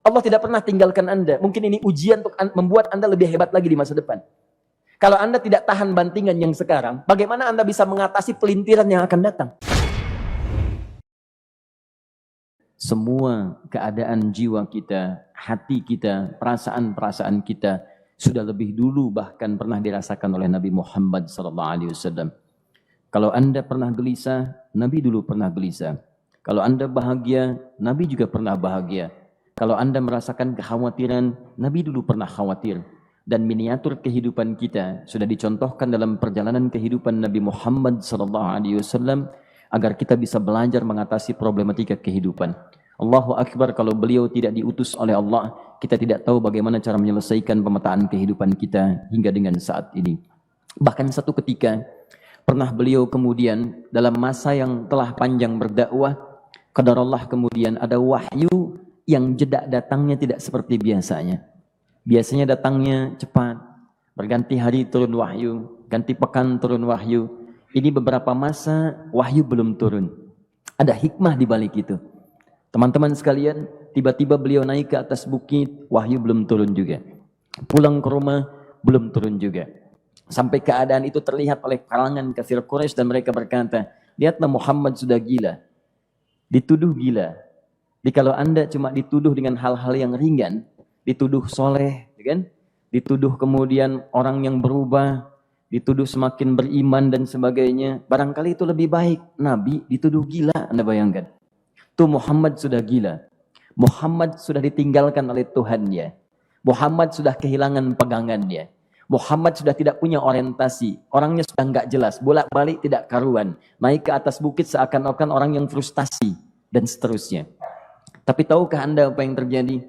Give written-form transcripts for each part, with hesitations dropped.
Allah tidak pernah tinggalkan Anda. Mungkin ini ujian untuk membuat Anda lebih hebat lagi di masa depan. Kalau Anda tidak tahan bantingan yang sekarang, bagaimana Anda bisa mengatasi pelintiran yang akan datang? Semua keadaan jiwa kita, hati kita, perasaan-perasaan kita sudah lebih dulu bahkan pernah dirasakan oleh Nabi Muhammad SAW. Kalau Anda pernah gelisah, Nabi dulu pernah gelisah. Kalau Anda bahagia, Nabi juga pernah bahagia. Kalau Anda merasakan kekhawatiran, Nabi dulu pernah khawatir. Dan miniatur kehidupan kita sudah dicontohkan dalam perjalanan kehidupan Nabi Muhammad SAW agar kita bisa belajar mengatasi problematika kehidupan. Allahu Akbar, kalau beliau tidak diutus oleh Allah, kita tidak tahu bagaimana cara menyelesaikan pemetaan kehidupan kita hingga dengan saat ini. Bahkan satu ketika, pernah beliau kemudian dalam masa yang telah panjang berdakwah, qadarullah kemudian ada wahyu yang jeda datangnya tidak seperti biasanya. Biasanya datangnya cepat, berganti hari turun wahyu, ganti pekan turun wahyu. Ini beberapa masa wahyu belum turun. Ada hikmah di balik itu. Teman-teman sekalian, tiba-tiba beliau naik ke atas bukit, wahyu belum turun juga. Pulang ke rumah, belum turun juga. Sampai keadaan itu terlihat oleh kalangan kafir Quraisy dan mereka berkata, lihatlah Muhammad sudah gila. Dituduh gila. Jadi kalau Anda cuma dituduh dengan hal-hal yang ringan, dituduh soleh, kan? Dituduh kemudian orang yang berubah, dituduh semakin beriman dan sebagainya, barangkali itu lebih baik. Nabi dituduh gila, Anda bayangkan. Tuh Muhammad sudah gila. Muhammad sudah ditinggalkan oleh Tuhannya. Muhammad sudah kehilangan pegangannya. Muhammad sudah tidak punya orientasi. Orangnya sudah nggak jelas, bolak-balik tidak karuan. Naik ke atas bukit seakan-akan orang yang frustasi dan seterusnya. Tapi tahukah Anda apa yang terjadi?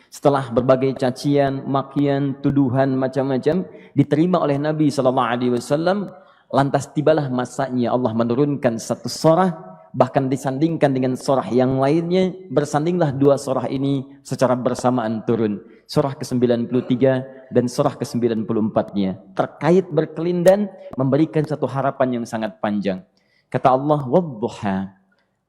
Setelah berbagai cacian, makian, tuduhan macam-macam diterima oleh Nabi SAW, lantas tibalah masanya Allah menurunkan satu surah, bahkan disandingkan dengan surah yang lainnya, bersandinglah dua surah ini secara bersamaan turun. Surah ke-93 dan surah ke-94-nya terkait berkelindan, memberikan satu harapan yang sangat panjang. Kata Allah, "Wadduha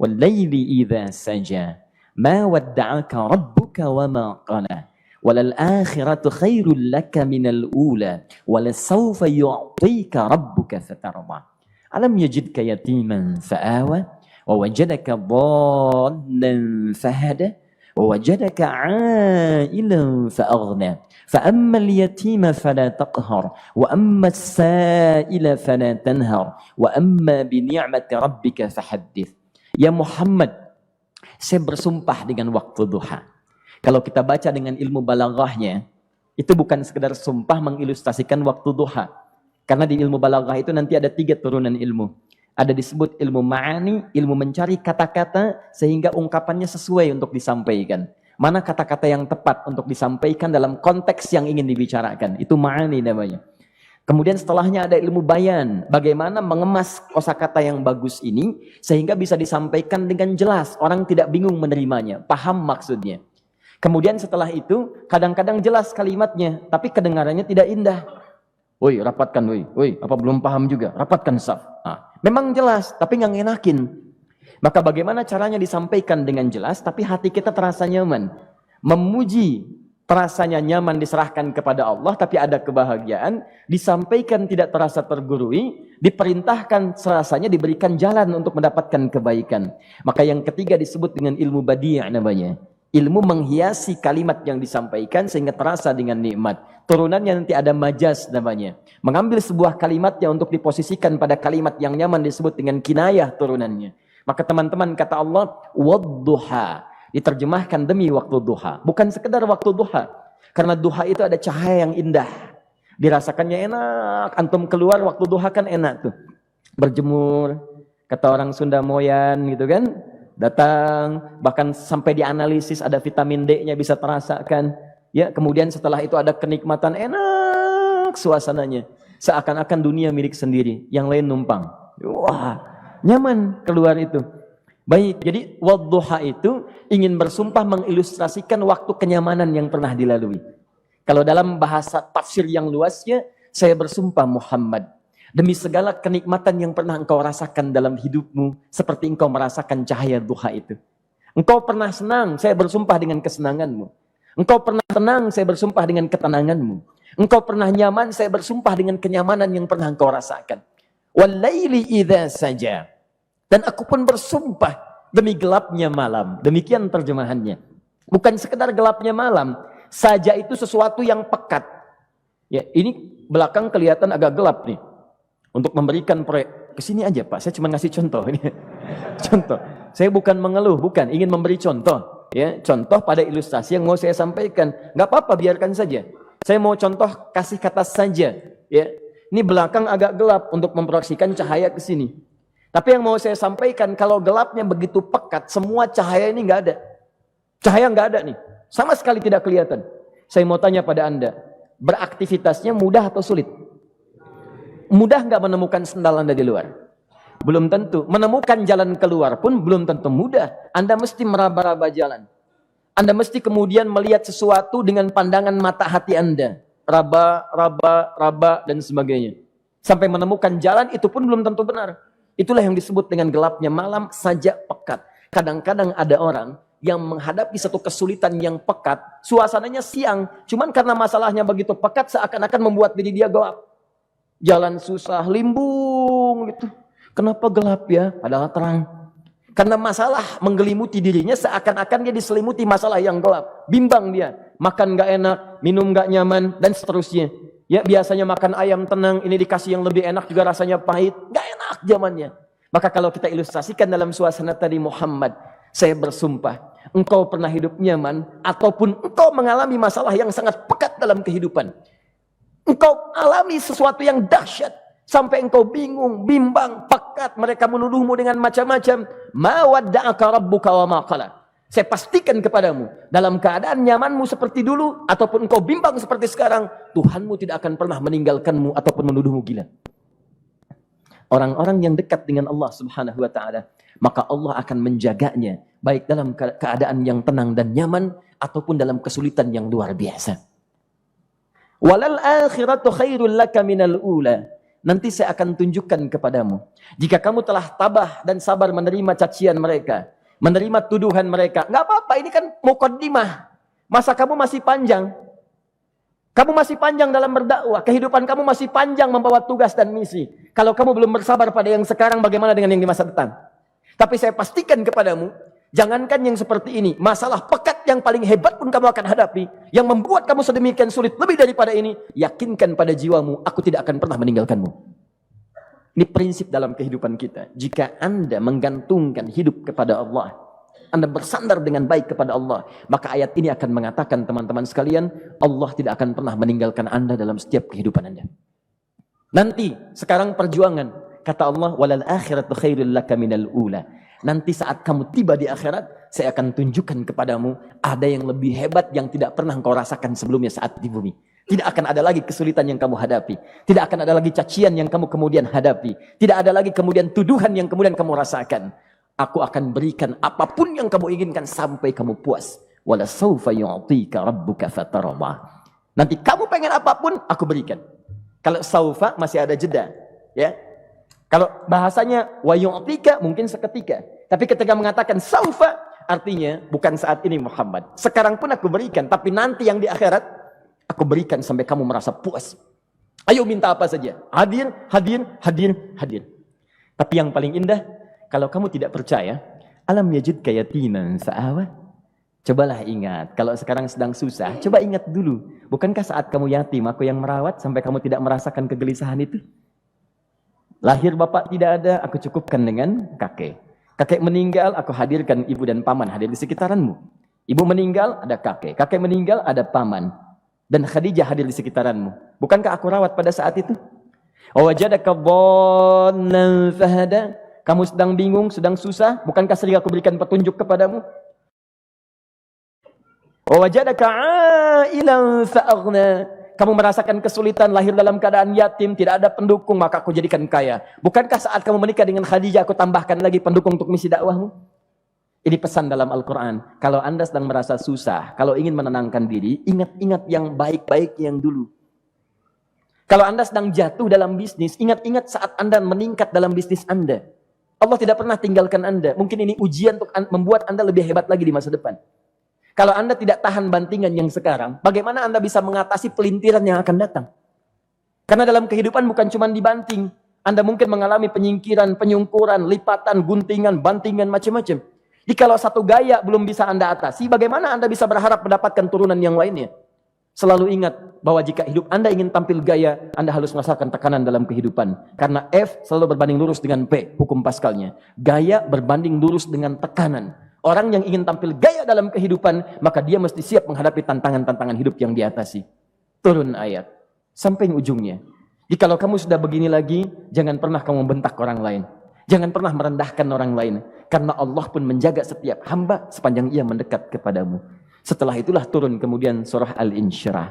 wal laili idza saja." Ma wadda'aka rabbuka wa ma qala walal akhiratu khairul laka minal ula walasawfa yu'tika rabbuka fatarda alam yajidka yatiman fa'awa wa wajadaka dhallan fahada wa wajadaka 'ailan fa'aghna fa ammal yatima fala taqhar wa ammas sa'ila fala tanhar wa amma bi ni'mati rabbika fahaddits. Ya Muhammad, saya bersumpah dengan waktu duha. Kalau kita baca dengan ilmu balaghahnya, itu bukan sekedar sumpah mengilustrasikan waktu duha. Karena di ilmu balaghah itu nanti ada 3 turunan ilmu. Ada disebut ilmu ma'ani, ilmu mencari kata-kata sehingga ungkapannya sesuai untuk disampaikan. Mana kata-kata yang tepat untuk disampaikan dalam konteks yang ingin dibicarakan. Itu ma'ani namanya. Kemudian setelahnya ada ilmu bayan, bagaimana mengemas kosakata yang bagus ini sehingga bisa disampaikan dengan jelas, orang tidak bingung menerimanya, paham maksudnya. Kemudian setelah itu kadang-kadang jelas kalimatnya, tapi kedengarannya tidak indah. Woi, rapatkan, woi, apa belum paham juga? Rapatkan saf. Nah, memang jelas, tapi nggak ngenakin. Maka bagaimana caranya disampaikan dengan jelas, tapi hati kita terasa nyaman, memuji. Terasanya nyaman diserahkan kepada Allah, tapi ada kebahagiaan, disampaikan tidak terasa tergurui, diperintahkan serasanya diberikan jalan untuk mendapatkan kebaikan. Maka yang ketiga disebut dengan ilmu badi' namanya. Ilmu menghiasi kalimat yang disampaikan sehingga terasa dengan nikmat. Turunannya nanti ada majaz namanya. Mengambil sebuah kalimatnya untuk diposisikan pada kalimat yang nyaman disebut dengan kinayah turunannya. Maka teman-teman kata Allah, wadduha. Diterjemahkan demi waktu duha. Bukan sekedar waktu duha. Karena duha itu ada cahaya yang indah. Dirasakannya enak. Antum keluar waktu duha kan enak tuh. Berjemur. Kata orang Sunda moyan gitu kan. Datang. Bahkan sampai dianalisis ada vitamin D-nya bisa terasakan. Ya, kemudian setelah itu ada kenikmatan enak suasananya. Seakan-akan dunia milik sendiri. Yang lain numpang. Wah, nyaman keluar itu. Baik, jadi wadduha itu ingin bersumpah mengilustrasikan waktu kenyamanan yang pernah dilalui. Kalau dalam bahasa tafsir yang luasnya, saya bersumpah Muhammad, demi segala kenikmatan yang pernah engkau rasakan dalam hidupmu, seperti engkau merasakan cahaya duha itu. Engkau pernah senang, saya bersumpah dengan kesenanganmu. Engkau pernah tenang, saya bersumpah dengan ketenanganmu. Engkau pernah nyaman, saya bersumpah dengan kenyamanan yang pernah engkau rasakan. Wal-laili idza saja. Dan aku pun bersumpah demi gelapnya malam. Demikian terjemahannya. Bukan sekedar gelapnya malam. Saja itu sesuatu yang pekat. Ya, ini belakang kelihatan agak gelap nih. Untuk memberikan proyek. Kesini aja Pak, saya cuma ngasih contoh. Ini contoh. Saya bukan mengeluh, bukan. Ingin memberi contoh. Ya, contoh pada ilustrasi yang mau saya sampaikan. Nggak apa-apa, biarkan saja. Saya mau contoh kasih kata saja. Ya, ini belakang agak gelap untuk memproyeksikan cahaya ke sini. Tapi yang mau saya sampaikan, kalau gelapnya begitu pekat, semua cahaya ini nggak ada. Cahaya nggak ada nih. Sama sekali tidak kelihatan. Saya mau tanya pada Anda, beraktivitasnya mudah atau sulit? Mudah nggak menemukan sendal Anda di luar? Belum tentu. Menemukan jalan keluar pun belum tentu mudah. Anda mesti meraba-raba jalan. Anda mesti kemudian melihat sesuatu dengan pandangan mata hati Anda. Raba, dan sebagainya. Sampai menemukan jalan itu pun belum tentu benar. Itulah yang disebut dengan gelapnya malam saja pekat. Kadang-kadang ada orang yang menghadapi satu kesulitan yang pekat. Suasananya siang. Cuman karena masalahnya begitu pekat seakan-akan membuat diri dia gelap. Jalan susah, limbung gitu. Kenapa gelap ya? Padahal terang. Karena masalah menggelimuti dirinya seakan-akan dia diselimuti masalah yang gelap. Bimbang dia. Makan gak enak, minum gak nyaman, dan seterusnya. Ya biasanya makan ayam tenang, ini dikasih yang lebih enak juga rasanya pahit. Gak enak zamannya. Maka kalau kita ilustrasikan dalam suasana tadi Muhammad, saya bersumpah, engkau pernah hidup nyaman, ataupun engkau mengalami masalah yang sangat pekat dalam kehidupan. Engkau alami sesuatu yang dahsyat. Sampai engkau bingung, bimbang, pekat. Mereka menuduhmu dengan macam-macam. Ma wadda'aka rabbuka wa ma qala. Saya pastikan kepadamu. Dalam keadaan nyamanmu seperti dulu. Ataupun engkau bimbang seperti sekarang. Tuhanmu tidak akan pernah meninggalkanmu. Ataupun menuduhmu gila. Orang-orang yang dekat dengan Allah subhanahu wa ta'ala. Maka Allah akan menjaganya. Baik dalam keadaan yang tenang dan nyaman. Ataupun dalam kesulitan yang luar biasa. Walal akhiratu khairul laka minal ula. Nanti saya akan tunjukkan kepadamu. Jika kamu telah tabah dan sabar menerima cacian mereka. Menerima tuduhan mereka. Nggak apa-apa, ini kan muqaddimah. Masa kamu masih panjang. Kamu masih panjang dalam berdakwah. Kehidupan kamu masih panjang membawa tugas dan misi. Kalau kamu belum bersabar pada yang sekarang, bagaimana dengan yang di masa depan? Tapi saya pastikan kepadamu, jangankan yang seperti ini, masalah pekat yang paling hebat pun kamu akan hadapi, yang membuat kamu sedemikian sulit lebih daripada ini, yakinkan pada jiwamu, aku tidak akan pernah meninggalkanmu. Ini prinsip dalam kehidupan kita. Jika Anda menggantungkan hidup kepada Allah, Anda bersandar dengan baik kepada Allah, maka ayat ini akan mengatakan teman-teman sekalian, Allah tidak akan pernah meninggalkan Anda dalam setiap kehidupan Anda. Nanti, sekarang perjuangan. Kata Allah, walal akhiratu khairul laka minal ula. Nanti saat kamu tiba di akhirat, saya akan tunjukkan kepadamu ada yang lebih hebat yang tidak pernah engkau rasakan sebelumnya saat di bumi. Tidak akan ada lagi kesulitan yang kamu hadapi. Tidak akan ada lagi cacian yang kamu kemudian hadapi. Tidak ada lagi kemudian tuduhan yang kemudian kamu rasakan. Aku akan berikan apapun yang kamu inginkan sampai kamu puas. Wala sawfa yu'tika rabbuka fatardah. Nanti kamu pengen apapun, aku berikan. Kalau saufa masih ada jeda, ya. Kalau bahasanya wa yu'tika mungkin seketika. Tapi ketika mengatakan saufa, artinya bukan saat ini Muhammad. Sekarang pun aku berikan, tapi nanti yang di akhirat aku berikan sampai kamu merasa puas. Ayo minta apa saja. Hadir, hadir, hadir, hadir. Tapi yang paling indah, kalau kamu tidak percaya, alam yajidka yatiman fa'awa. Cobalah ingat, kalau sekarang sedang susah, coba ingat dulu. Bukankah saat kamu yatim, aku yang merawat sampai kamu tidak merasakan kegelisahan itu? Lahir bapak tidak ada, aku cukupkan dengan kakek. Kakek meninggal, aku hadirkan ibu dan paman hadir di sekitaranmu. Ibu meninggal, ada kakek. Kakek meninggal, ada paman. Dan Khadijah hadir di sekitaranmu. Bukankah aku rawat pada saat itu? Wajadaka dhallan fahada. Kamu sedang bingung, sedang susah. Bukankah sering aku berikan petunjuk kepadamu? Wajadaka ailan fa'aghna. Kamu merasakan kesulitan, lahir dalam keadaan yatim, tidak ada pendukung, maka aku jadikan kaya. Bukankah saat kamu menikah dengan Khadijah, aku tambahkan lagi pendukung untuk misi dakwahmu? Ini pesan dalam Al-Quran. Kalau Anda sedang merasa susah, kalau ingin menenangkan diri, ingat-ingat yang baik-baik yang dulu. Kalau Anda sedang jatuh dalam bisnis, ingat-ingat saat Anda meningkat dalam bisnis Anda. Allah tidak pernah tinggalkan Anda. Mungkin ini ujian untuk membuat Anda lebih hebat lagi di masa depan. Kalau Anda tidak tahan bantingan yang sekarang, bagaimana Anda bisa mengatasi pelintiran yang akan datang? Karena dalam kehidupan bukan cuma dibanting. Anda mungkin mengalami penyingkiran, penyungkuran, lipatan, guntingan, bantingan, macam-macam. Jadi kalau satu gaya belum bisa Anda atasi, bagaimana Anda bisa berharap mendapatkan turunan yang lainnya? Selalu ingat bahwa jika hidup Anda ingin tampil gaya, Anda harus merasakan tekanan dalam kehidupan. Karena F selalu berbanding lurus dengan P, hukum Pascalnya. Gaya berbanding lurus dengan tekanan. Orang yang ingin tampil gaya dalam kehidupan, maka dia mesti siap menghadapi tantangan-tantangan hidup yang diatasi. Turun ayat. Sampai ujungnya. Jadi kalau kamu sudah begini lagi, jangan pernah kamu membentak orang lain. Jangan pernah merendahkan orang lain. Karena Allah pun menjaga setiap hamba sepanjang ia mendekat kepadamu. Setelah itulah turun kemudian surah Al-Insyirah.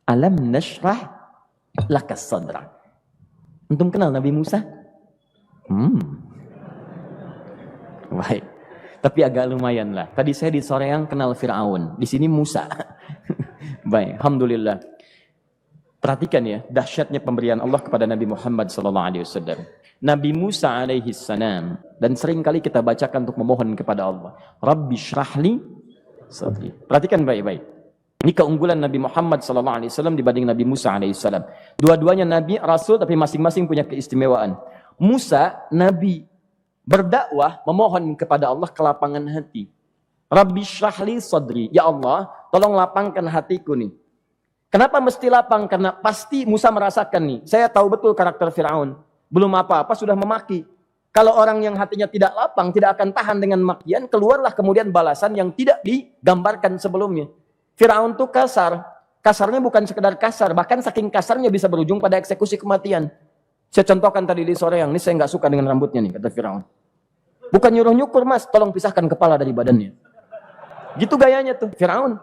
Alam nashrah lakas sadra. Antum kenal Nabi Musa? Baik. Tapi agak lumayan lah. Tadi saya di Soreang kenal Fir'aun. Di sini Musa. Baik, alhamdulillah. Perhatikan ya, dahsyatnya pemberian Allah kepada Nabi Muhammad SAW. Nabi Musa alaihi salam. Dan sering kali kita bacakan untuk memohon kepada Allah. Rabbi syrahli sadri. Perhatikan baik-baik. Ini keunggulan Nabi Muhammad SAW dibanding Nabi Musa alaihissalam. Dua-duanya Nabi, Rasul, tapi masing-masing punya keistimewaan. Musa, Nabi, berdakwah, memohon kepada Allah kelapangan hati. Rabbi syrahli sadri. Ya Allah, tolong lapangkan hatiku nih. Kenapa mesti lapang? Karena pasti Musa merasakan nih. Saya tahu betul karakter Fir'aun. Belum apa-apa sudah memaki. Kalau orang yang hatinya tidak lapang, tidak akan tahan dengan makian, keluarlah kemudian balasan yang tidak digambarkan sebelumnya. Fir'aun itu kasar. Kasarnya bukan sekedar kasar, bahkan saking kasarnya bisa berujung pada eksekusi kematian. Saya contohkan tadi di sore yang ini, saya nggak suka dengan rambutnya nih, kata Fir'aun. Bukan nyuruh nyukur mas, tolong pisahkan kepala dari badannya. Gitu gayanya tuh, Fir'aun.